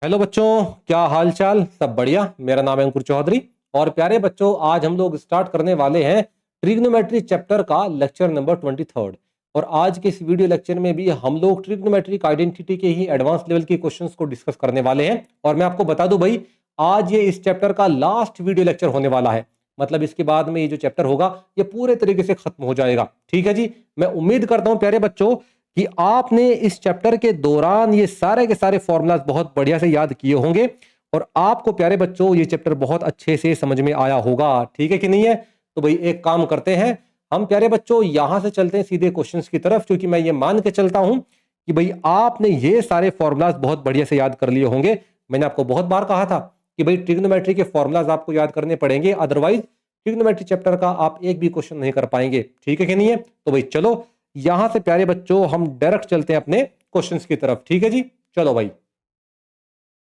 Hello बच्चों, क्या हाल चाल? सब बढ़िया। मेरा नाम है अंकुर चौधरी और प्यारे बच्चों, आज हम लोग स्टार्ट करने वाले हैं ट्रिग्नोमेट्री चैप्टर का लेक्चर नंबर 23। और आज के इस वीडियो लेक्चर में भी हम लोग ट्रिग्नोमेट्रिक आइडेंटिटी के ही एडवांस लेवल के क्वेश्चंस को डिस्कस करने वाले हैं। और मैं आपको बता दूं भाई, आज ये इस चैप्टर का लास्ट वीडियो लेक्चर होने वाला है। मतलब इसके बाद में ये जो चैप्टर होगा ये पूरे तरीके से खत्म हो जाएगा। ठीक है जी। मैं उम्मीद करता हूं प्यारे बच्चों कि आपने इस चैप्टर के दौरान ये सारे के सारे फॉर्मूलाज बहुत बढ़िया से याद किए होंगे और आपको प्यारे बच्चों ये चैप्टर बहुत अच्छे से समझ में आया होगा। ठीक है कि नहीं है? तो भाई एक काम करते हैं, हम प्यारे बच्चों यहां से चलते हैं सीधे क्वेश्चंस की तरफ, क्योंकि मैं ये मान के चलता हूं कि भाई आपने ये सारे फॉर्मूलाज बहुत बढ़िया से याद कर लिए होंगे। मैंने आपको बहुत बार कहा था कि भाई ट्रिग्नोमेट्री के फॉर्मूलाज आपको याद करने पड़ेंगे, अदरवाइज ट्रिग्नोमेट्री चैप्टर का आप एक भी क्वेश्चन नहीं कर पाएंगे। ठीक है कि नहीं है? तो भाई चलो यहां से प्यारे बच्चों हम डायरेक्ट चलते हैं अपने क्वेश्चंस की तरफ। ठीक है जी, चलो भाई।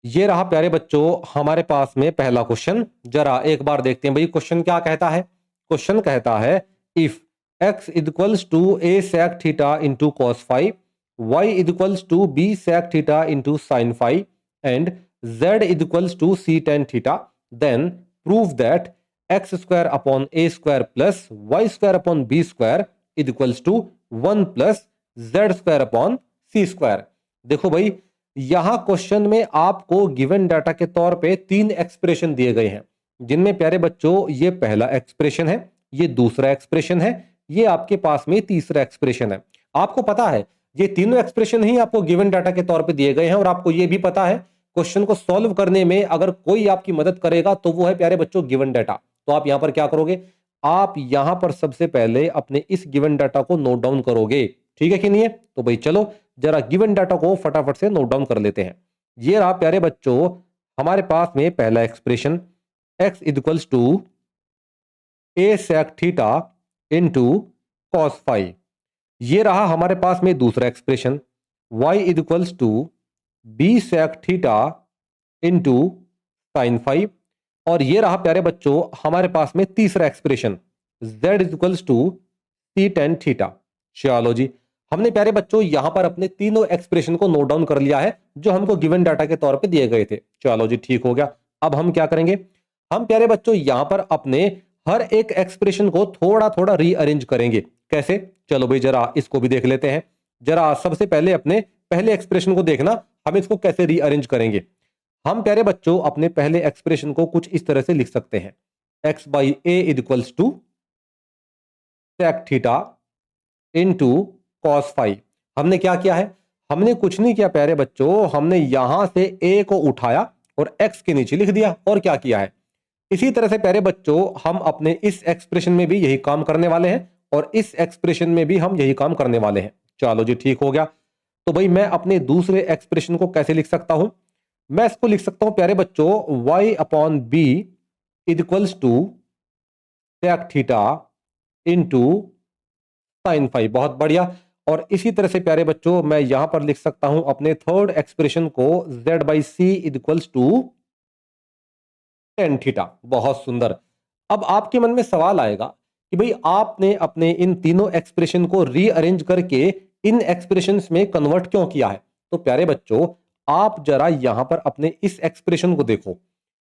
ये रहा प्यारे बच्चों हमारे पास में पहला क्वेश्चन। जरा एक बार देखते हैं भाई क्वेश्चन क्या कहता है। क्वेश्चन कहता है if x equals to a sec theta into cos phi, y equals to b sec theta into sine phi and z equals to c tan theta, then prove that x square upon A square plus Y square upon B square equals to 1 plus Z square upon C square. देखो भाई, यहां question में आपको given data के तौर पे तीन expression दिए गए हैं, जिनमें प्यारे बच्चों ये पहला एक्सप्रेशन है, ये दूसरा एक्सप्रेशन है, ये आपके पास में तीसरा एक्सप्रेशन है। आपको पता है ये तीनों एक्सप्रेशन ही आपको गिवन डाटा के तौर पे दिए गए हैं और आपको ये भी पता है क्वेश्चन को सॉल्व करने में अगर कोई आपकी मदद करेगा तो वो है प्यारे बच्चों गिवन डाटा। तो आप यहां पर क्या करोगे? आप यहां पर सबसे पहले अपने इस गिवन डाटा को नोट डाउन करोगे। ठीक है कि नहीं है? तो भाई चलो जरा गिवन डाटा को फटाफट से नोट डाउन कर लेते हैं। ये रहा प्यारे बच्चों हमारे पास में पहला expression, x equals to a sec theta into cos phi. ये रहा हमारे पास में दूसरा expression, y equals to b sec theta into sine phi. और ये रहा प्यारे बच्चों हमारे पास में तीसरा expression, z equals to c tan theta. चलो जी, हमने प्यारे बच्चों यहां पर अपने तीनों एक्सप्रेशन को नोट डाउन कर लिया है जो हमको गिवन डाटा के तौर पे दिए गए थे। चलो जी, ठीक हो गया। अब हम क्या करेंगे? हम प्यारे बच्चों यहां पर अपने हर एक एक्सप्रेशन को थोड़ा थोड़ा रीअरेंज करेंगे। कैसे? चलो भाई जरा इसको भी देख लेते हैं। जरा सबसे पहले अपने पहले एक्सप्रेशन को देखना, हम इसको कैसे रीअरेंज करेंगे। हम प्यारे बच्चों अपने पहले एक्सप्रेशन को कुछ इस तरह से लिख सकते हैं, x by a equals to sec theta into cos phi. हमने क्या किया है? हमने कुछ नहीं किया प्यारे बच्चों, हमने यहां से ए को उठाया और एक्स के नीचे लिख दिया। और क्या किया है? इसी तरह से प्यारे बच्चों हम अपने इस एक्सप्रेशन में भी यही काम करने वाले हैं और इस एक्सप्रेशन में भी हम यही काम करने वाले हैं। चलो जी, ठीक हो गया। तो भाई मैं अपने दूसरे एक्सप्रेशन को कैसे लिख सकता हूं? मैं इसको लिख सकता हूं प्यारे बच्चों y upon b equals to sec theta into sine phi. बहुत बढ़िया। और इसी तरह से प्यारे बच्चों मैं यहां पर लिख सकता हूं अपने थर्ड एक्सप्रेशन को z by c equals to tan theta. बहुत सुंदर। अब आपके मन में सवाल आएगा कि भाई आपने अपने इन तीनों एक्सप्रेशन को रीअरेंज करके इन एक्सप्रेशंस में कन्वर्ट क्यों किया है? तो प्यारे बच्चों आप जरा यहां पर अपने इस एक्सप्रेशन को देखो।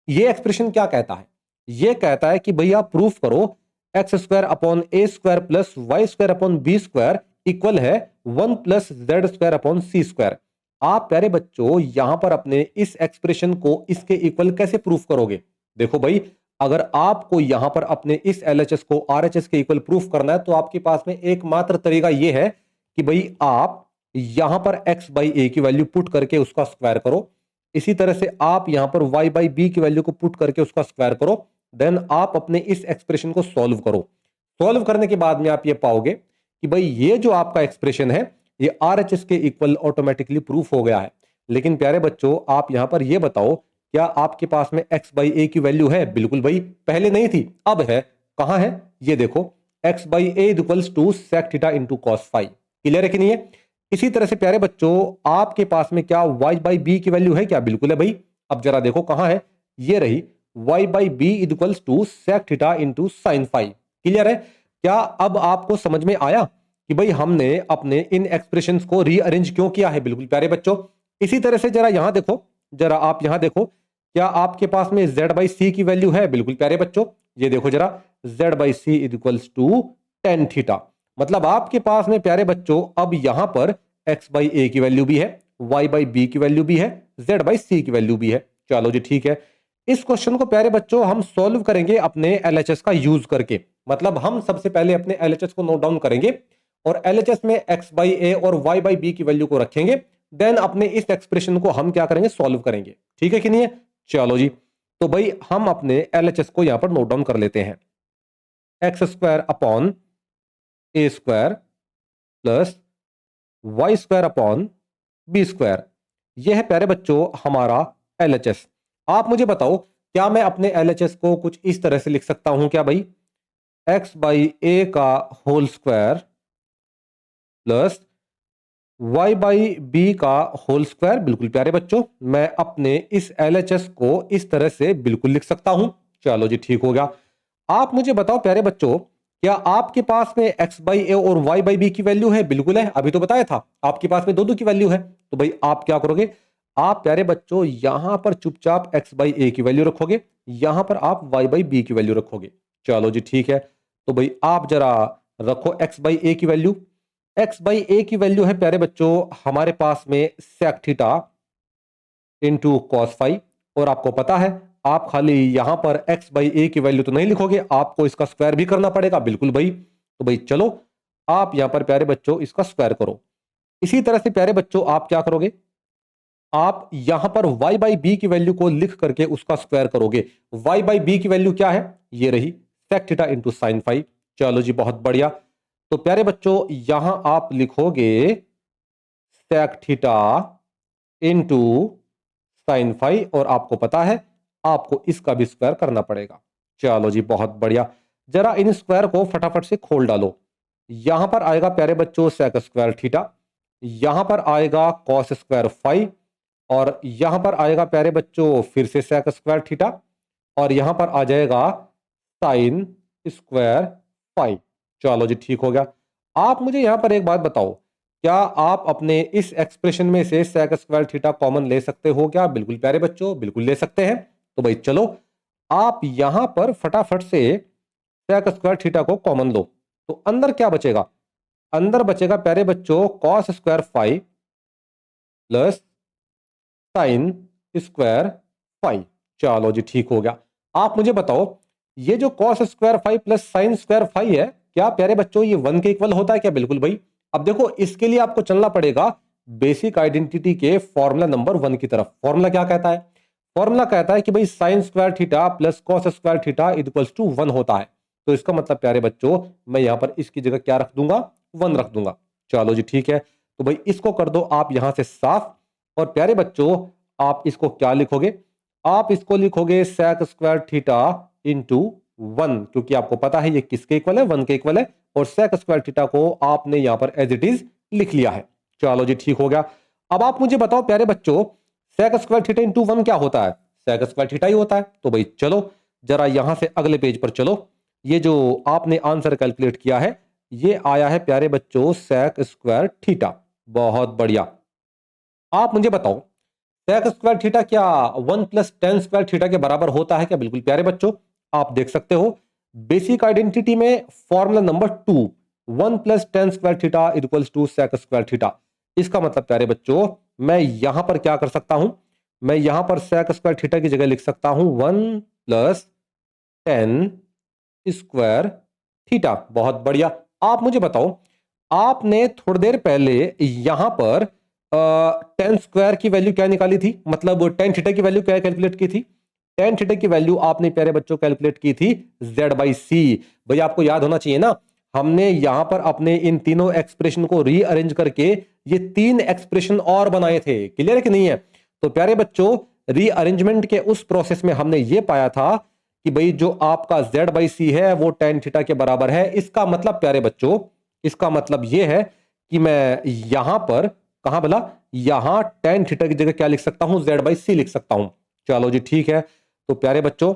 ये एक्सप्रेशन क्या कहता है? ये कहता है कि भैया प्रूफ करो एक्स स्क्वायर अपॉन ए square plus Y square upon B square equal है 1 प्लस जेड स्क्वायर अपॉन सी स्क्वायर। आप प्यारे बच्चों यहां पर अपने इस एक्सप्रेशन को इसके इक्वल कैसे प्रूफ करोगे? देखो भाई, अगर आपको यहां पर अपने इस एलएचएस को आरएचएस के इक्वल प्रूफ करना है तो आपके पास में एकमात्र तरीका यह है कि भाई आप यहां पर x बाई ए की वैल्यू पुट करके उसका स्क्वायर करो। इसी तरह से आप यहां पर y बाई बी की वैल्यू को पुट करके उसका स्क्वायर करो। देन आप अपने इस एक्सप्रेशन को सॉल्व करो। सॉल्व करने के बाद में आप ये पाओगे कि भाई ये जो आपका एक्सप्रेशन है ये आरएचएस के इक्वल ऑटोमेटिकली प्रूफ हो गया है। लेकिन प्यारे बच्चों आप यहां पर ये बताओ, क्या आपके पास में x बाई ए की वैल्यू है? बिल्कुल भाई, पहले नहीं थी, अब है। कहां है? ये देखो, x by a equals to sec theta into cos phi. Clear है कि नहीं है? इसी तरह से प्यारे बच्चों आपके पास में क्या y बाई बी की वैल्यू है? क्या बिल्कुल है भाई। अब जरा देखो कहां है, ये रही, y by b equals to sec theta into sine phi. Clear है? क्या अब आपको समझ में आया कि भाई हमने अपने इन एक्सप्रेशंस को रीअरेंज क्यों किया है? बिल्कुल प्यारे बच्चों। इसी तरह से जरा यहां देखो, जरा आप यहां देखो, क्या आपके पास में z बाई सी की वैल्यू है? बिल्कुल प्यारे बच्चों, ये देखो जरा, z by c equals to tan theta. मतलब आपके पास में प्यारे बच्चों अब यहां पर x बाई ए की वैल्यू भी है, y बाई बी की वैल्यू भी है, z बाई सी की वैल्यू भी है। चलो जी ठीक है। इस क्वेश्चन को प्यारे बच्चों हम सॉल्व करेंगे अपने एलएचएस का यूज करके। मतलब हम सबसे पहले अपने एलएचएस को नोट डाउन करेंगे और एलएचएस में x बाई ए और y बाई बी की वैल्यू को रखेंगे। देन अपने इस एक्सप्रेशन को हम क्या करेंगे? सॉल्व करेंगे। ठीक है कि नहीं है? चलो जी, तो भाई हम अपने एलएचएस को यहां पर नोट डाउन कर लेते हैं। एक्स स्क्वायर अपॉन ए square plus Y square upon B square, यह है प्यारे बच्चों हमारा एलएचएस। आप मुझे बताओ, क्या मैं अपने एलएचएस को कुछ इस तरह से लिख सकता हूं क्या भाई? एक्स बाई ए का whole square plus y by b का होल स्क्वायर। बिल्कुल प्यारे बच्चों, मैं अपने इस एलएचएस को इस तरह से बिल्कुल लिख सकता हूं। चलो जी ठीक हो गया। आप मुझे बताओ प्यारे बच्चों, क्या आपके पास में x बाई ए और y बाई बी की वैल्यू है? बिल्कुल है, अभी तो बताया था आपके पास में दो की वैल्यू है। तो भाई आप क्या करोगे? आप प्यारे बच्चों यहां पर चुपचाप x बाई ए की वैल्यू रखोगे, यहां पर आप y बाई बी की वैल्यू रखोगे। चलो जी ठीक है। तो भाई आप जरा रखो x बाई ए की वैल्यू। x बाई ए की वैल्यू है प्यारे बच्चों हमारे पास में sec theta into cos phi. और आपको पता है, आप खाली यहां पर x बाई ए की वैल्यू तो नहीं लिखोगे, आपको इसका स्क्वायर भी करना पड़ेगा। बिल्कुल भाई। तो भाई चलो, आप यहां पर प्यारे बच्चों इसका स्क्वायर करो। इसी तरह से प्यारे बच्चों आप क्या करोगे? आप यहां पर y बाई बी की वैल्यू को लिख करके उसका स्क्वायर करोगे। y बाई बी की वैल्यू क्या है? ये रही sec theta into sine phi. चलो जी बहुत बढ़िया। तो प्यारे बच्चों यहां आप लिखोगे sec theta into sine phi, और आपको पता है आपको इसका भी स्क्वायर करना पड़ेगा। चलो जी बहुत बढ़िया। जरा इन स्क्वायर को फटाफट से खोल डालो। यहां पर आएगा प्यारे बच्चों sec स्क्वायर थीटा, यहां पर आएगा कॉस स्क्वायर फाई, और यहां पर आएगा प्यारे बच्चों फिर से sec स्क्वायर थीटा, और यहां पर आ जाएगा साइन स्क्वायर फाई। चलो जी ठीक हो गया। आप मुझे यहां पर एक बात बताओ, क्या आप अपने इस एक्सप्रेशन में से sec स्क्वायर थीटा कॉमन ले सकते हो क्या? बिल्कुल प्यारे बच्चों, बिल्कुल ले सकते हैं। तो भाई चलो, आप यहां पर फटाफट से sec स्क्वायर थीटा को कॉमन लो। तो अंदर क्या बचेगा? अंदर बचेगा प्यारे बच्चों cos square phi plus sine square phi. चलो जी ठीक हो गया। आप मुझे बताओ, ये जो cos square phi plus sine square phi है, क्या प्यारे बच्चों ये 1 के इक्वल होता है क्या? बिल्कुल भाई। अब देखो, इसके लिए आपको चलना पड़ेगा बेसिक आइडेंटिटी के फॉर्मूला नंबर 1 की तरफ। फॉर्मूला क्या कहता है? फॉर्मूला कहता है कि भाई sine square theta plus cos square theta equals to 1 होता है। तो इसका मतलब प्यारे बच्चों, मैं यहां पर इसकी जगह क्या रख दूंगा? 1 रख दूंगा। चलो जी ठीक है। तो भाई इसको कर दो आप यहां से साफ। और प्यारे बच्चों आप इसको क्या लिखोगे? आप इसको लिखोगे sec स्क्वायर थीटा इंटू 1, क्योंकि आपको पता है ये किसके इक्वल है? 1 के इक्वल है। और sec स्क्वायर थीटा को आपने यहां पर एज इट इज लिख लिया है। चलो जी ठीक हो गया। अब आप मुझे बताओ प्यारे बच्चों, sec स्क्वायर थीटा इंटू 1 क्या होता है? sec स्क्वायर थीटा ही होता है। तो भाई चलो, जरा यहां से अगले पेज पर चलो। ये जो आपने आंसर कैलकुलेट किया है, ये आया है प्यारे बच्चों sec स्क्वायर थीटा। बहुत बढ़िया। आप मुझे बताओ, sec स्क्वायर थीटा क्या 1 प्लस टेन स्क्वायर थीटा के बराबर होता है क्या? बिल्कुल प्यारे बच्चों, आप देख सकते हो बेसिक आइडेंटिटी में formula number 2, 1 plus tan square theta equals to sec square theta. इसका मतलब प्यारे बच्चों, मैं यहां पर क्या कर सकता हूं? मैं यहां पर sec स्क्वायर थीटा की जगह लिख सकता हूं 1 प्लस टेन स्क्वायर थीटा। बहुत बढ़िया। आप मुझे बताओ, आपने थोड़ी देर पहले यहां पर टेन स्क्वायर की वैल्यू क्या निकाली थी? मतलब टेन थीटा की वैल्यू क्या कैलकुलेट की थी? टेन थीटा की वैल्यू आपने प्यारे बच्चों कैलकुलेट की थी जेड बाई सी। भाई आपको याद होना चाहिए ना, हमने यहां पर अपने इन तीनों एक्सप्रेशन को रीअरेंज करके ये 3 एक्सप्रेशन और बनाए थे। क्लियर है कि नहीं है? तो प्यारे बच्चों, रीअरेंजमेंट के उस प्रोसेस में हमने ये पाया था कि भाई जो आपका जेड बाई सी है वो टेन थीटा के बराबर है। इसका मतलब प्यारे बच्चों, इसका मतलब यह है कि मैं यहां पर, कहां भला, यहां टेन थीटा की जगह क्या लिख सकता हूं? जेड बाई सी लिख सकता हूं। चलो जी ठीक है। तो प्यारे बच्चों,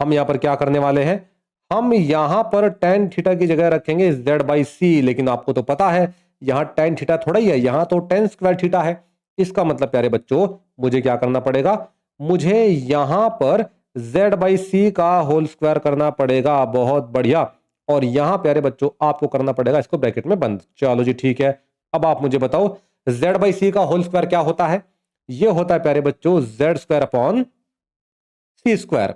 हम यहां पर क्या करने वाले हैं? हम यहां पर टेन थीटा की जगह रखेंगे जेड बाई सी। लेकिन आपको तो पता है यहां टेन थीटा थोड़ा ही है, यहां तो टेन स्क्वायर थीटा है। इसका मतलब प्यारे बच्चों मुझे क्या करना पड़ेगा, मुझे यहां पर z/c का होल स्क्वायर करना पड़ेगा। बहुत बढ़िया। और यहां प्यारे बच्चों आपको करना पड़ेगा इसको ब्रैकेट में बंद। चलो जी ठीक है। अब आप मुझे बताओ z/c का होल स्क्वायर क्या होता है। यह होता है प्यारे बच्चों z² अपॉन c²।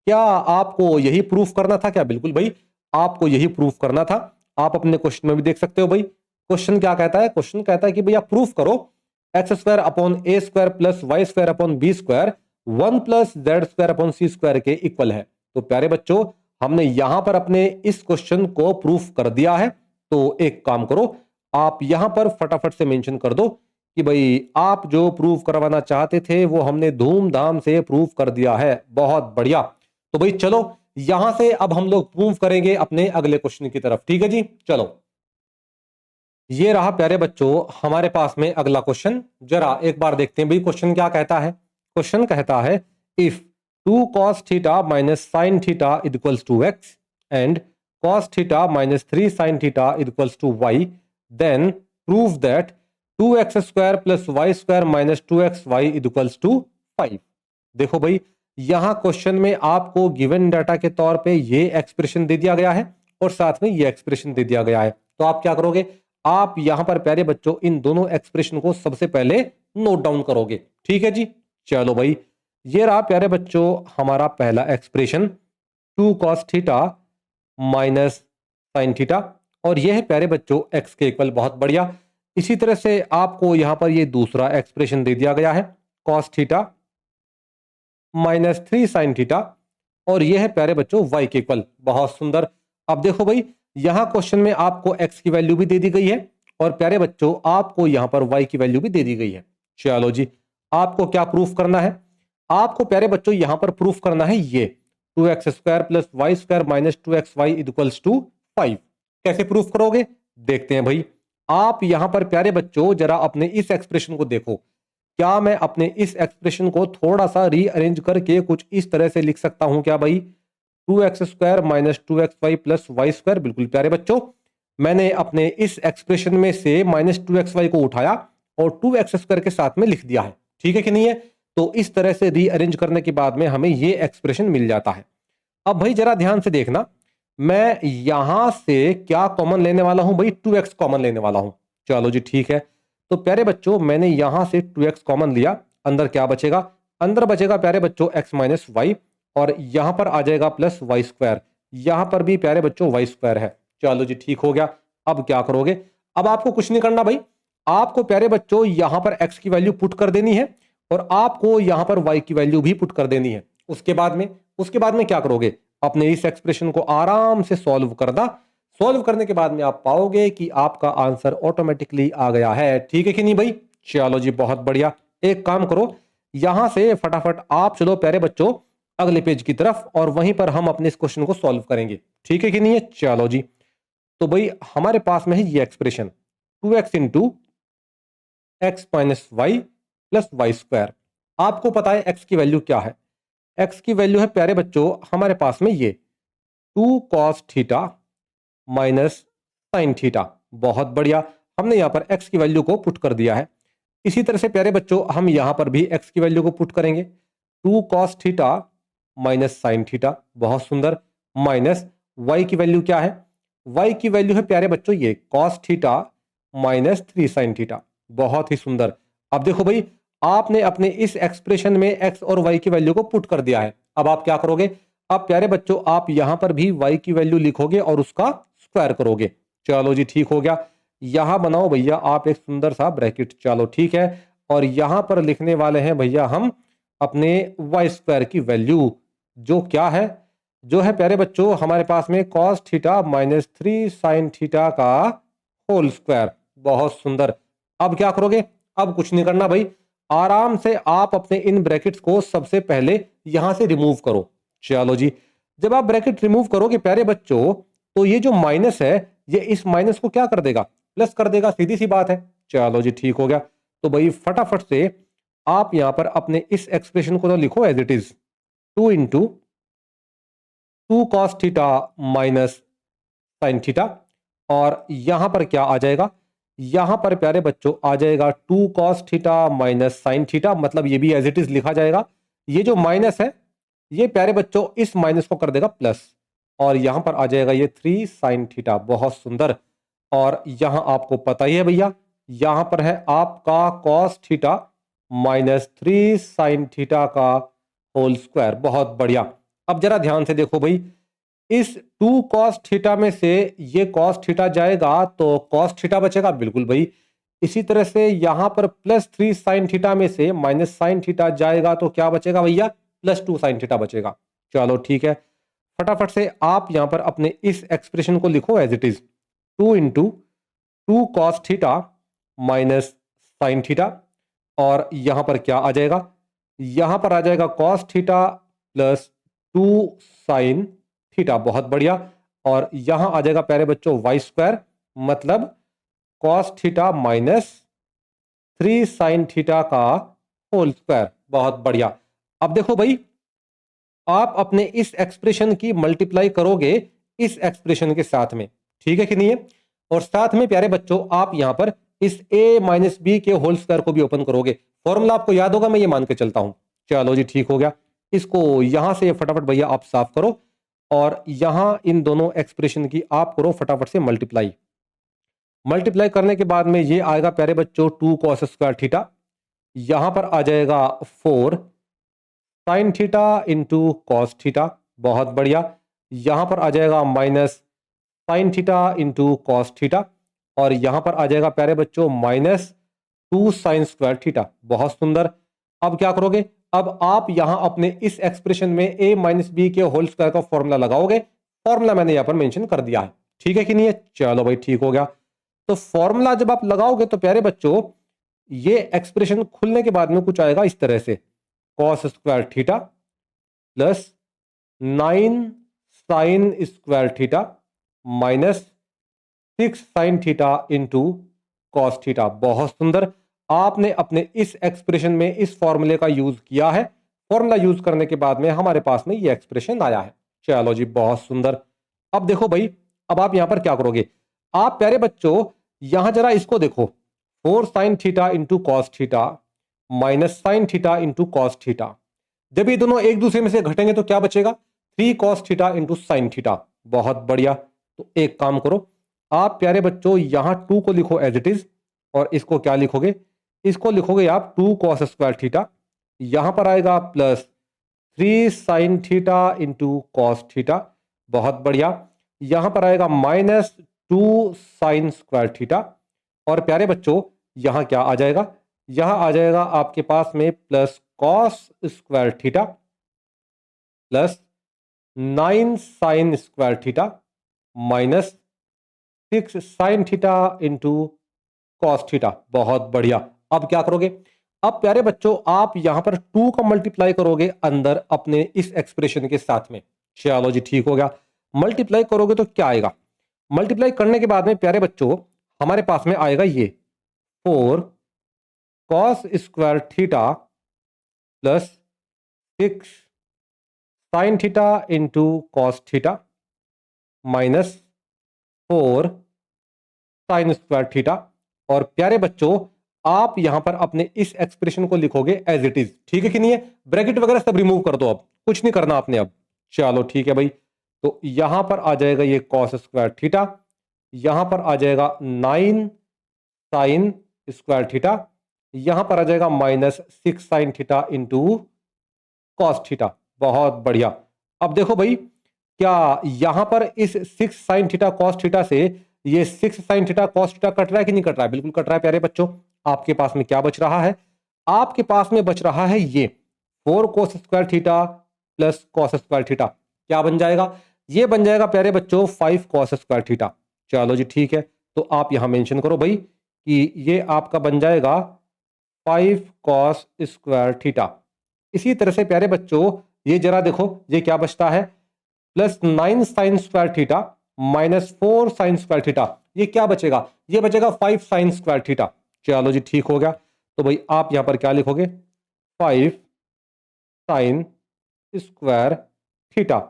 क्या आपको यही प्रूफ करना था क्या? बिल्कुल भाई, आपको यही प्रूफ करना था। आप अपने क्वेश्चन में भी देख सकते हो भाई। क्वेश्चन क्या कहता है? क्वेश्चन कहता है कि भैया प्रूफ करो x² upon a² plus y² upon b² 1 plus z² upon c² के इक्वल है। तो प्यारे बच्चों हमने यहां पर अपने इस क्वेश्चन को प्रूफ कर दिया है। तो एक काम करो, आप यहां पर फटाफट से मेंशन कर दो कि भाई आप जो प्रूफ करवाना चाहते थे वो हमने धूमधाम से प्रूफ कर दिया है। बहुत बढ़िया। तो भाई चलो यहां से अब हम लोग प्रूफ करेंगे अपने अगले क्वेश्चन की तरफ। ठीक है जी, चलो ये रहा प्यारे बच्चों हमारे पास में अगला क्वेश्चन। जरा एक बार देखते हैं भाई क्वेश्चन क्या कहता है। क्वेश्चन कहता है if 2 cos theta minus sine theta equals to x and cos theta minus 3 sin theta equals to y, then prove that 2x² plus y² minus 2xy equals to 5। देखो भाई यहां क्वेश्चन में आपको गिवन डाटा के तौर पे ये expression दे दिया गया है और साथ में ये एक्सप्रेशन दे दिया गया है। तो आप क्या करोगे, आप यहां पर प्यारे बच्चों इन दोनों एक्सप्रेशन को सबसे पहले नोट डाउन करोगे। ठीक है जी, चलो भाई ये रहा प्यारे बच्चों हमारा पहला expression 2 cos theta minus sine theta, और यह है प्यारे बच्चों x के इक्वल। बहुत बढ़िया। इसी तरह से आपको यहां पर ये दूसरा एक्सप्रेशन दे दिया गया है cos theta minus 3 sin theta, और यह है प्यारे बच्चों y के इक्वल। बहुत सुंदर। अब देखो भाई यहां क्वेश्चन में आपको x की वैल्यू भी दे दी गई है और प्यारे बच्चों आपको यहां पर y की वैल्यू भी दे दी गई है। चलो जी आपको क्या प्रूफ करना है, आपको प्यारे बच्चों यहां पर प्रूफ करना है ये 2x² plus y² minus 2xy equals to 5। कैसे प्रूफ करोगे देखते हैं भाई। आप यहां पर प्यारे बच्चों जरा अपने इस एक्सप्रेशन को देखो। क्या मैं अपने इस एक्सप्रेशन को थोड़ा सा रीअरेंज करके कुछ इस तरह से लिख सकता हूं क्या भाई, 2x² minus 2xy plus y²। बिल्कुल प्यारे बच्चों मैंने अपने इस एक्सप्रेशन में से माइनस 2xy को उठाया और 2x² के साथ में लिख दिया है। ठीक है कि नहीं है? तो इस तरह से रीअरेंज करने के बाद में हमें ये एक्सप्रेशन मिल जाता है। अब भाई जरा ध्यान से देखना, मैं यहां से क्या कॉमन लेने वाला हूं भाई, 2x कॉमन लेने वाला हूं। चलो जी ठीक है। तो प्यारे बच्चों मैंने यहां से 2x कॉमन लिया, अंदर क्या बचेगा, अंदर बचेगा प्यारे बच्चों x माइनस वाई, और यहां पर आ जाएगा प्लस y²। यहां पर भी प्यारे बच्चों y² है। चलो जी ठीक हो गया। अब क्या करोगे, अब आपको कुछ नहीं करना भाई, आपको प्यारे बच्चों यहां पर x की वैल्यू पुट कर देनी है और आपको यहां पर y की वैल्यू भी पुट कर देनी है। उसके बाद में क्या करोगे, अपने इस एक्सप्रेशन को आराम से सॉल्व करना। सॉल्व करने के बाद में आप पाओगे कि आपका आंसर ऑटोमेटिकली आ गया है। ठीक है कि नहीं भाई? चलो जी बहुत बढ़िया। एक काम करो यहां से फटाफट आप चलो प्यारे बच्चों अगले पेज की तरफ और वहीं पर हम अपने इस क्वेश्चन को सॉल्व करेंगे। ठीक है कि नहीं है? चलो जी। तो भाई हमारे पास में है ये expression 2x into x minus y plus y²। आपको पता है x की वैल्यू क्या है, x की वैल्यू है प्यारे बच्चों हमारे पास में ये 2 cos theta minus sine theta. बहुत बढ़िया, हमने यहां पर x की वैल्यू को पुट कर दिया है। इसी तरह से प्यारे बच्चों हम यहां पर भी x की वैल्यू को पुट करेंगे 2 cos theta minus sine theta. बहुत सुंदर। माइनस y की वैल्यू क्या है, y की वैल्यू है प्यारे बच्चों ये cos theta minus 3 sin theta. बहुत ही सुंदर। अब देखो भाई आपने अपने इस एक्सप्रेशन में x और y की वैल्यू को पुट कर दिया है। अब आप क्या करोगे, अब प्यारे बच्चों आप यहां पर भी y की वैल्यू लिखोगे और उसका स्क्वायर करोगे। चलो जी ठीक हो गया। यहां बनाओ भैया आप एक सुंदर सा ब्रैकेट। चलो ठीक है। और यहां पर लिखने वाले हैं भैया हम अपने y² की वैल्यू, जो क्या है, जो है प्यारे बच्चों हमारे पास में cos theta minus 3 sin theta का होल स्क्वायर। बहुत सुंदर। अब क्या करोगे, अब कुछ नहीं करना भाई, आराम से आप अपने इन ब्रैकेट्स को सबसे पहले यहां से रिमूव करो। चलो जी, जब आप ब्रैकेट रिमूव करोगे प्यारे बच्चों तो ये जो माइनस है ये इस माइनस को क्या कर देगा, प्लस कर देगा। सीधी सी बात है। चलो जी ठीक हो गया। तो भाई फटाफट से आप यहां पर अपने इस एक्सप्रेशन को तो लिखो as it is 2 into 2 cos theta minus sine theta, और यहां पर क्या आ जाएगा, यहां पर प्यारे बच्चों आ जाएगा 2 cos theta minus sine theta, मतलब ये भी एज इट इज लिखा जाएगा। ये जो माइनस है ये प्यारे बच्चों इस माइनस को कर देगा प्लस, और यहां पर आ जाएगा ये 3 साइन थीटा। बहुत सुंदर। और यहां आपको पता ही है भैया, यहां पर है आपका cos theta minus 3 sine theta का होल स्क्वायर। बहुत बढ़िया। अब जरा ध्यान से देखो भाई, इस 2 कॉस थीटा में से ये कॉस थीटा जाएगा तो कॉस थीटा बचेगा, बिल्कुल भाई। इसी तरह से यहां पर प्लस 3 साइन थीटा में से माइनस साइन थीटा जाएगा तो क्या बचेगा भैया, प्लस 2 साइन थीटा बचेगा। चलो ठीक है, फटाफट से आप यहां पर अपने इस एक्सप्रेशन को लिखो as it is. 2 into 2 cos theta minus sine theta, और यहां पर क्या आ जाएगा, यहां पर आ जाएगा cos theta plus 2 sine theta. बहुत बढ़िया। और यहां आ जाएगा प्यारे बच्चों वाई स्क्वायर, मतलब cos theta minus 3 sine theta का होल स्क्वायर। बहुत बढ़िया। अब देखो भाई, आप अपने इस एक्सप्रेशन की मल्टीप्लाई करोगे इस एक्सप्रेशन के साथ में, ठीक है कि नहीं है। और साथ में प्यारे बच्चों आप यहां पर इस a माइनस बी के होल स्क्वायर को भी ओपन करोगे। फॉर्मूला आपको याद होगा, मैं ये मान के चलता हूं। चलो जी ठीक हो गया। इसको यहां से फटाफट भैया आप साफ करो, और यहां इन दोनों एक्सप्रेशन की आप करो फटाफट से मल्टीप्लाई। मल्टीप्लाई करने के बाद में ये आएगा प्यारे बच्चों 2 कॉस स्क्वायर थीटा, यहां पर आ जाएगा 4 sine theta into cos theta. बहुत बढ़िया। यहां पर आ जाएगा minus sine theta into cos theta, और यहां पर आ जाएगा प्यारे बच्चों माइनस 2 साइन स्क्वायर थीटा। बहुत सुंदर। अब क्या करोगे, अब आप यहां अपने इस एक्सप्रेशन में a माइनस बी के होल स्क्वायर का फॉर्मूला लगाओगे। फॉर्मूला मैंने यहां पर मेंशन कर दिया है, ठीक है कि नहीं है। चलो भाई ठीक हो गया। तो फॉर्मूला जब आप लगाओगे तो प्यारे बच्चों ये एक्सप्रेशन खुलने के बाद में कुछ आएगा इस तरह से, cos square theta plus 9 sign square theta minus 6 sine theta into cos theta. बहुत सुंदर। आपने अपने इस एक्सप्रेशन में इस फॉर्मूले का यूज किया है। फॉर्मूला यूज करने के बाद में हमारे पास में ये एक्सप्रेशन आया है। चलो जी बहुत सुंदर। अब देखो भाई, अब आप यहां पर क्या करोगे, आप प्यारे बच्चों यहां जरा इसको देखो, 4 sine theta into cos theta minus sine theta into cos theta. जब ये दोनों एक दूसरे में से घटेंगे तो क्या बचेगा, 3 cos theta into sine theta. बहुत बढ़िया। तो एक काम करो, आप प्यारे बच्चों यहां 2 को लिखो एज इट इज, और इसको क्या लिखोगे, इसको लिखोगे आप 2 कॉस स्क्वायर थीटा, यहां पर आएगा plus 3 sine theta into cos theta. बहुत बढ़िया। यहां पर आएगा माइनस 2 साइन स्क्वायर थीटा, और प्यारे बच्चों यहां क्या आ जाएगा, यहां आ जाएगा आपके पास में plus cos square theta plus 9 sign square theta minus 6 sine theta into cos theta. बहुत बढ़िया। अब क्या करोगे, अब प्यारे बच्चों आप यहां पर 2 का मल्टीप्लाई करोगे अंदर अपने इस एक्सप्रेशन के साथ में। चलो जी ठीक हो गया। मल्टीप्लाई करोगे तो क्या आएगा, मल्टीप्लाई करने के बाद में प्यारे बच्चों हमारे पास में आएगा ये 4 cos square theta plus 6 sine theta into cos theta minus 4 sign square theta. और प्यारे बच्चों आप यहां पर अपने इस एक्सप्रेशन को लिखोगे एज इट इज, ठीक है कि नहीं है। ब्रैकेट वगैरह सब रिमूव कर दो, अब कुछ नहीं करना आपने अब। चलो ठीक है भाई। तो यहां पर आ जाएगा ये कॉस स्क्वायर थीटा, यहां पर आ जाएगा 9 साइन स्क्वायर थीटा, यहां पर आ जाएगा minus 6 sine theta into cos theta. बहुत बढ़िया। अब देखो भाई, क्या यहां पर इस 6 साइन थीटा कॉस थीटा से ये 6 sine theta cos theta cut रहा है कि नहीं कट रहा है, बिल्कुल कट रहा है प्यारे बच्चों। आपके पास में क्या बच रहा है, आपके पास में बच रहा है ये 4 cos square theta plus cos square theta. क्या बन जाएगा, ये बन जाएगा प्यारे बच्चों 5 कॉस स्क्वायर थीटा। चलो जी ठीक है। तो आप यहां मेंशन करो भाई कि ये आपका बन जाएगा 5 कॉस स्क्वायर थीटा। इसी तरह से प्यारे बच्चों ये जरा देखो, ये क्या बचता है, plus 9 sign square theta minus 4 sign square theta. ये क्या बचेगा, ये बचेगा 5 साइन स्क्वायर थीटा। चलो जी ठीक हो गया। तो भाई आप यहां पर क्या लिखोगे, 5 साइन स्क्वायर थीटा।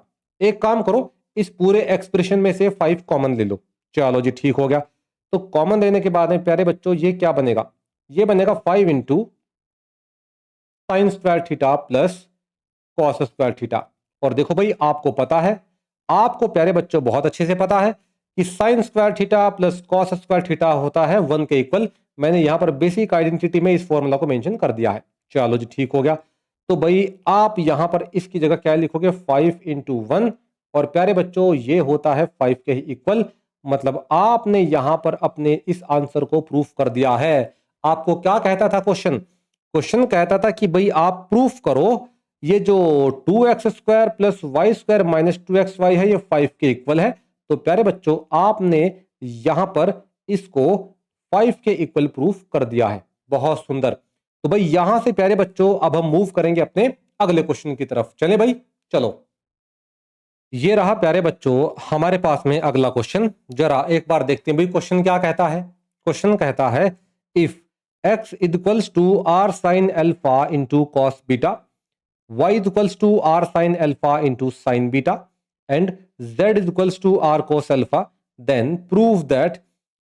एक काम करो, इस पूरे एक्सप्रेशन में से 5 कॉमन ले लो। चलो जी ठीक हो गया। तो कॉमन लेने के बाद में प्यारे बच्चों ये क्या बनेगा, ये बनेगा 5 into sine square theta plus cos square theta. और देखो भाई आपको पता है, आपको प्यारे बच्चों बहुत अच्छे से पता है कि sign square theta plus cos square theta होता है 1 के इक्वल। मैंने यहां पर बेसिक आइडेंटिटी में इस फॉर्मूला को मेंशन कर दिया है। चलो जी ठीक हो गया। तो भाई आप यहां पर इसकी जगह क्या लिखोगे, 5 इंटू 1, और प्यारे बच्चों ये होता है 5 के ही इक्वल। मतलब आपने यहां पर अपने इस आंसर को प्रूफ कर दिया है। आपको क्या कहता था क्वेश्चन, क्वेश्चन कहता था कि भाई आप प्रूफ करो ये जो 2x² plus Y square minus 2xy है ये 5 के इक्वल है। तो प्यारे बच्चों आपने यहां पर इसको 5 के इक्वल प्रूफ कर दिया है। बहुत सुंदर। तो भाई यहां से प्यारे बच्चों अब हम मूव करेंगे अपने अगले क्वेश्चन की तरफ। चले भाई चलो, ये रहा प्यारे बच्चों हमारे पास में अगला क्वेश्चन। जरा एक बार देखते हैं भाई क्वेश्चन क्या कहता है। क्वेश्चन कहता है if x equals to r sine alpha into cos beta, y equals to r sin alpha into sin beta, and z equals to r cos alpha, then prove that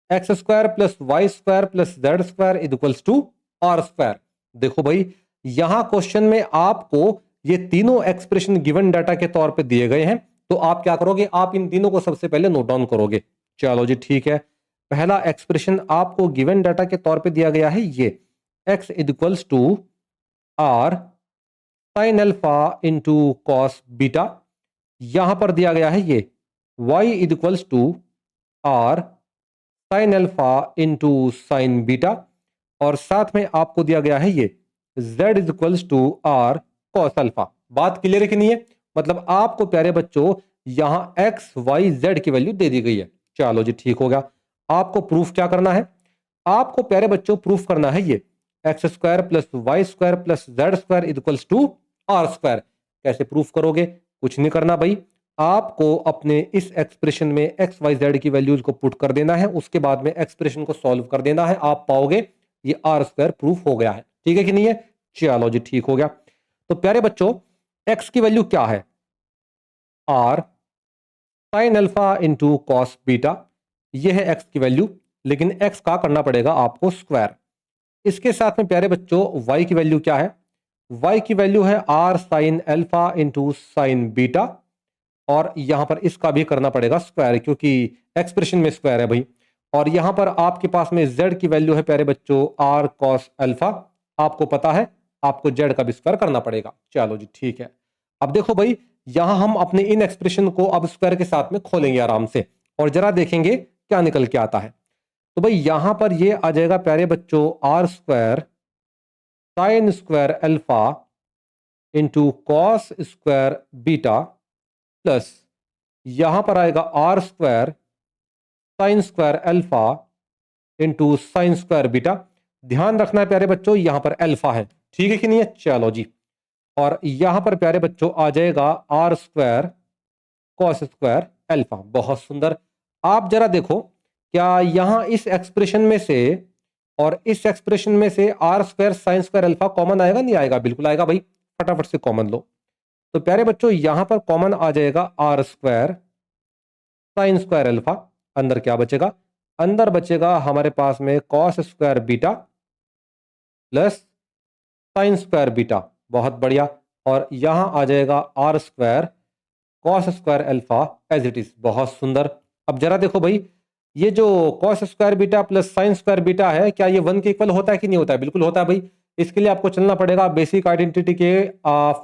x square plus y square plus z square equals to r square। देखो भाई यहां question में आपको ये तीनों expression given data के तौर पे दिए गए हैं। तो आप क्या करोगे, आप इन तीनों को सबसे पहले नोट डाउन करोगे। चलो जी ठीक है। पहला एक्सप्रेशन आपको गिवन डाटा के तौर पे दिया गया है, ये x equals to r sine alpha into cos beta. यहां पर दिया गया है ये y equals to r sine alpha into sine beta, और साथ में आपको दिया गया है ये z equals to r cos alpha. बात क्लियर है कि नहीं है? मतलब आपको प्यारे बच्चों यहां x y z की वैल्यू दे दी गई है। चलो जी ठीक हो गया। आपको प्रूफ क्या करना है, आपको प्यारे बच्चों प्रूफ करना है ये x² plus Y square plus Z square equals to r square. कैसे प्रूफ करोगे, कुछ नहीं करना भाई, आपको अपने इस एक्सप्रेशन में एक्स वाई जेड की वैल्यूज को पुट कर देना है, उसके बाद में एक्सप्रेशन को सॉल्व कर देना है। आप पाओगे ये आर स्क्वायर प्रूफ हो गया है। ठीक है कि नहीं है? चलो जी ठीक हो गया। तो प्यारे बच्चों एक्स की वैल्यू क्या है, r sine alpha into cos beta, ये है एक्स की वैल्यू। लेकिन एक्स का करना पड़ेगा आपको स्क्वायर। इसके साथ में प्यारे बच्चों वाई की वैल्यू क्या है, y की वैल्यू है r sine alpha into sine beta, और यहां पर इसका भी करना पड़ेगा स्क्वायर क्योंकि एक्सप्रेशन में स्क्वायर है भाई। और यहां पर आपके पास में z की वैल्यू है प्यारे बच्चों r cos अल्फा। आपको पता है आपको z का भी स्क्वायर करना पड़ेगा। चलो जी ठीक है। अब देखो भाई यहां हम अपने इन एक्सप्रेशन को अब स्क्वायर के साथ में खोलेंगे आराम से, और जरा देखेंगे क्या निकल के आता है। तो भाई यहां पर ये आ जाएगा प्यारे बच्चों r square sine square alpha into cos square beta, plus यहां पर आएगा r square sine square alpha into sine square beta. ध्यान रखना है प्यारे बच्चों यहां पर अल्फा है, ठीक है कि नहीं है? चलो जी। और यहां पर प्यारे बच्चों आ जाएगा r square cos square alpha. बहुत सुंदर। आप जरा देखो क्या यहां इस एक्सप्रेशन में से और इस एक्सप्रेशन में से r square sine square alpha common आएगा? नहीं आएगा? बिल्कुल आएगा भाई। फटाफट से कॉमन लो। तो प्यारे बच्चों यहां पर कॉमन आ जाएगा r square sine square alpha. अंदर क्या बचेगा, अंदर बचेगा हमारे पास में cos square beta plus sine square beta. बहुत बढ़िया। और यहां आ जाएगा r square cos square alpha as it is. बहुत सुंदर। अब जरा देखो भाई ये जो cos square beta plus sine square beta है, क्या ये 1 के इक्वल होता है कि नहीं होता है? बिल्कुल होता है भाई। इसके लिए आपको चलना पड़ेगा बेसिक आइडेंटिटी के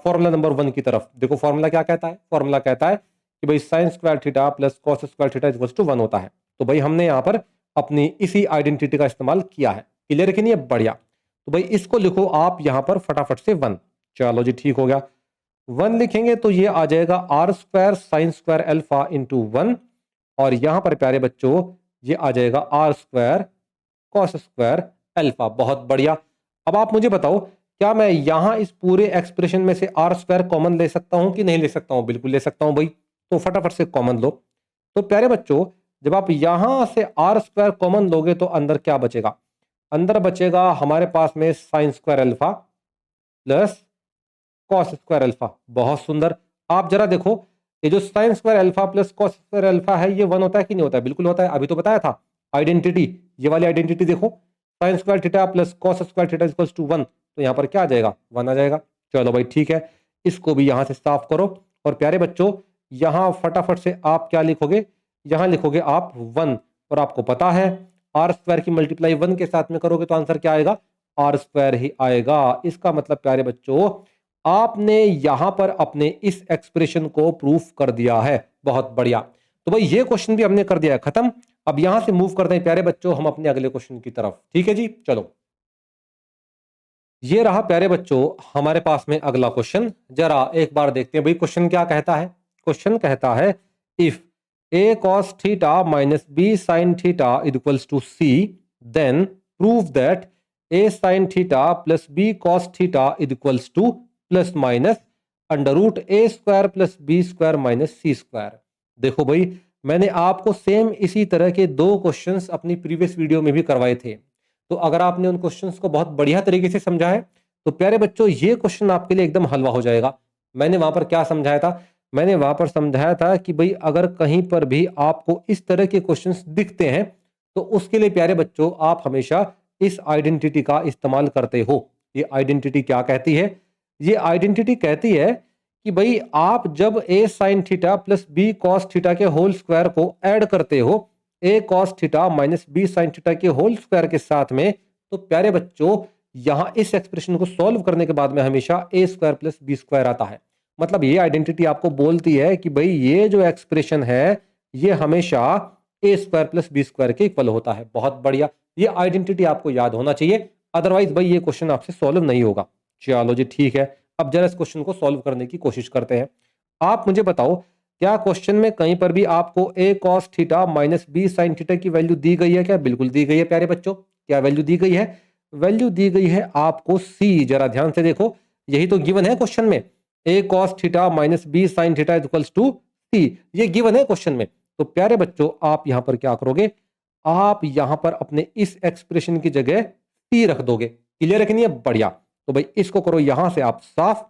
फॉर्मूला नंबर 1 की तरफ। देखो फॉर्मूला क्या कहता है, फॉर्मूला कहता है कि भाई sine square theta plus cos square theta equals to 1 होता है। तो भाई हमने यहाँ पर अपनी इसी आइडेंटिटी का इस्तेमाल किया है। क्लियर है कि नहीं है? बढ़िया। तो भाई इसको लिखो आप यहाँ पर फटाफट से 1। चलो जी ठीक हो गया। 1 लिखेंगे तो ये आ जाएगा r square sine square alpha into 1, और यहां पर प्यारे बच्चों ये आ जाएगा r square cos square alpha. बहुत बढ़िया। अब आप मुझे बताओ क्या मैं यहां इस पूरे एक्सप्रेशन में से आर स्क्वायर कॉमन ले सकता हूं कि नहीं ले सकता हूं? बिल्कुल ले सकता हूं भाई। तो फटाफट से कॉमन लो। तो प्यारे बच्चों जब आप यहां से आर स्क्वायर कॉमन लोगे तो अंदर क्या बचेगा, अंदर बचेगा हमारे पास में sign square alpha plus cos square alpha. बहुत सुंदर। आप जरा देखो ये जो sign square alpha plus cos square alpha है ये 1 होता है कि नहीं होता है? बिल्कुल होता है, अभी तो बताया था। आइडेंटिटी, ये वाली आइडेंटिटी देखो, sine square theta plus cos square theta equals to 1, तो यहाँ पर क्या आ जाएगा 1 आ जाएगा। चलो भाई ठीक है, इसको भी यहाँ से साफ करो। और प्यारे बच्चों यहाँ फटाफट से आप क्या लिखोगे, यहाँ लिखोगे आप 1, और आपको पता है आर स्क्वायर की मल्टीप्लाई 1 के साथ में करोगे तो आंसर क्या आएगा, आर स्क्वायर ही आएगा। इसका मतलब प्यारे बच्चों आपने यहां पर अपने इस एक्सप्रेशन को प्रूफ कर दिया है। बहुत बढ़िया, तो भाई ये क्वेश्चन भी हमने कर दिया है खत्म। अब यहां से मूव करते हैं प्यारे बच्चों हम अपने अगले क्वेश्चन की तरफ, ठीक है जी। चलो ये रहा प्यारे बच्चों हमारे पास में अगला क्वेश्चन, जरा एक बार देखते हैं भाई क्वेश्चन क्या कहता है। क्वेश्चन कहता है if a cos theta minus b sin theta equals to c, then prove that a sin theta plus b cos theta equals to plus minus under root a square plus b square minus c square. देखो भाई मैंने आपको same इसी तरह के दो questions अपनी previous video में भी करवाए थे, तो अगर आपने उन क्वेश्चंस को बहुत बढ़िया तरीके से समझा है तो प्यारे बच्चों ये क्वेश्चन आपके लिए एकदम हलवा हो जाएगा। मैंने वहां पर क्या समझाया था, मैंने वहां पर समझाया था कि भाई अगर कहीं पर भी आपको इस तरह के क्वेश्चंस दिखते हैं तो उसके लिए प्यारे बच्चों आप हमेशा इस आइडेंटिटी का इस्तेमाल करते हो। ये आइडेंटिटी क्या कहती है, ये आइडेंटिटी कहती है कि भाई आप जब a sin theta plus b cos theta के होल स्क्वायर को ऐड करते हो a cos theta minus b sin theta के होल स्क्वायर के साथ में, तो प्यारे बच्चों यहां इस एक्सप्रेशन को सॉल्व करने के बाद में हमेशा a square plus b square आता है। मतलब ये आइडेंटिटी आपको बोलती है कि भाई ये जो एक्सप्रेशन है ये हमेशा a square plus b square के इक्वल होता है। बहुत बढ़िया, ये आइडेंटिटी आपको याद होना चाहिए, अदरवाइज भाई ये क्वेश्चन आपसे सॉल्व नहीं होगा। चलो जी ठीक है, अब जरा इस क्वेश्चन को सॉल्व करने की कोशिश करते हैं। आप मुझे बताओ क्या क्वेश्चन में कहीं पर भी आपको a cos theta minus b sin theta की वैल्यू दी गई है क्या? बिल्कुल दी गई है प्यारे बच्चों। क्या वैल्यू दी गई है? वैल्यू दी गई है आपको c। जरा ध्यान से देखो, यही तो गिवन है क्वेश्चन में, a cos theta minus b sin theta equals to c, ये गिवन है क्वेश्चन में। तो प्यारे बच्चों आप यहां पर क्या करोगे, आप यहां पर अपने इस एक्सप्रेशन की जगह c रख दोगे। क्लियर है कि नहीं है? बढ़िया, तो भाई इसको करो यहां से आप साफ।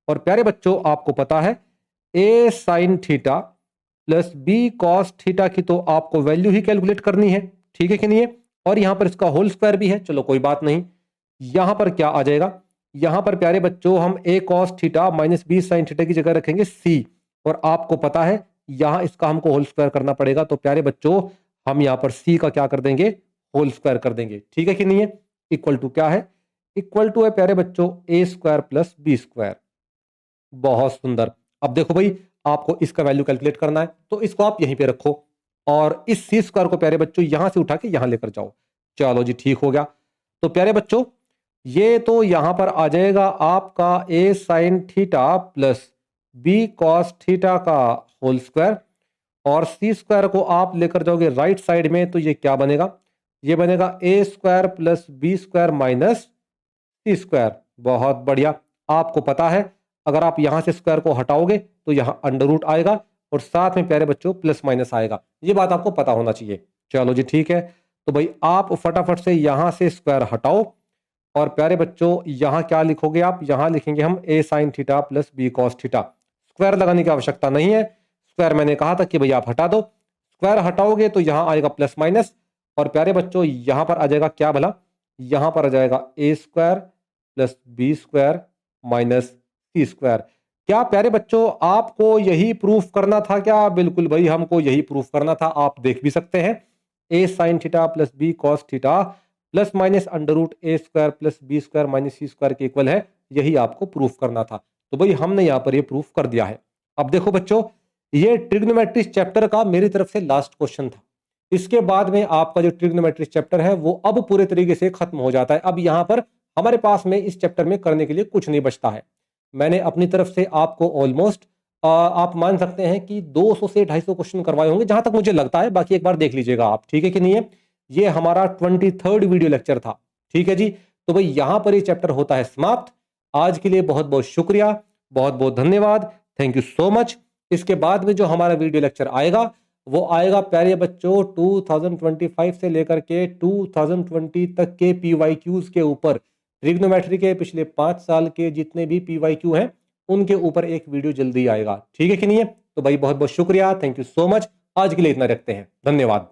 और प्यारे बच्चों आपको पता है a sin theta plus b cos theta की तो आपको वैल्यू ही कैलकुलेट करनी है, ठीक है कि नहीं है? और यहां पर इसका होल स्क्वायर भी है, चलो कोई बात नहीं। यहां पर क्या आ जाएगा, यहां पर प्यारे बच्चों हम a cos theta minus b sin theta की जगह रखेंगे c, और आपको पता है यहां इसका हमको होल स्क्वायर करना पड़ेगा, तो प्यारे बच्चों हम यहां पर c का क्या कर देंगे, होल स्क्वायर कर देंगे, ठीक है कि नहीं है? इक्वल टू क्या है, इक्वल टू है प्यारे बच्चों a square plus b square. बहुत सुंदर। अब देखो भाई आपको इसका वैल्यू कैलकुलेट करना है तो इसको आप यहीं पे रखो और इस सी स्क्वायर को प्यारे बच्चों यहां से उठा के यहां लेकर जाओ। चलो जी ठीक हो गया। तो प्यारे बच्चों ये तो यहां पर आ जाएगा आपका a sin theta plus b cos theta का होल स्क्वायर, और सी स्क्वायर को आप लेकर जाओगे राइट साइड में तो ये क्या बनेगा, ये बनेगा a square plus b square minus c square. बहुत बढ़िया, आपको पता है अगर आप यहां से स्क्वायर को हटाओगे तो यहां अंडर रूट आएगा और साथ में प्यारे बच्चों प्लस माइनस आएगा, ये बात आपको पता होना चाहिए। चलो जी ठीक है, तो भाई आप फटाफट से यहां से स्क्वायर हटाओ और प्यारे बच्चों यहां क्या लिखोगे आप, यहां लिखेंगे हम a sin theta plus b cos theta. Square लगाने की आवश्यकता नहीं है, स्क्वायर मैंने कहा था कि भाई आप हटा दो, स्क्वायर हटाओगे तो यहां आएगा प्लस माइनस, और प्यारे बच्चों यहां पर आ जाएगा क्या भला, यहां पर आ जाएगा a square plus b square minus c square. क्या प्यारे बच्चों आपको यही प्रूफ करना था क्या? बिल्कुल भाई हमको यही प्रूफ करना था। आप देख भी सकते हैं a sin theta plus b cos theta plus minus under root a square plus b square minus c square के इक्वल है, यही आपको प्रूफ करना था। तो भाई हमने यहां पर ये प्रूफ कर दिया है। अब देखो बच्चों ये ट्रिग्नोमेट्री चैप्टर का मेरी तरफ से लास्ट क्वेश्चन था। इसके बाद में आपका जो ट्रिग्नोमेट्री चैप्टर है वो अब पूरे तरीके से खत्म हो जाता है। अब यहां पर हमारे पास में इस चैप्टर में करने के लिए कुछ नहीं बचता है। मैंने अपनी तरफ से आपको ऑलमोस्ट आप मान सकते हैं कि 200 से 250 क्वेश्चन करवाए होंगे जहां तक मुझे लगता है, बाकी एक बार देख लीजिएगा आप, ठीक है कि नहीं है? ये हमारा 23rd वीडियो लेक्चर था, ठीक है जी। तो भाई यहां पर ये चैप्टर होता है समाप्त। आज के लिए बहुत बहुत शुक्रिया, बहुत बहुत धन्यवाद, थैंक यू सो मच। इसके बाद में जो हमारा वीडियो लेक्चर आएगा वो आएगा प्यारे बच्चों 2025 से लेकर के 2020 तक के PYQs के ऊपर। ट्रिग्नोमेट्री के पिछले 5 साल के जितने भी PYQ हैं उनके ऊपर एक वीडियो जल्दी आएगा, ठीक है कि नहीं है? तो भाई बहुत बहुत शुक्रिया, थैंक यू सो मच। आज के लिए इतना रखते हैं, धन्यवाद।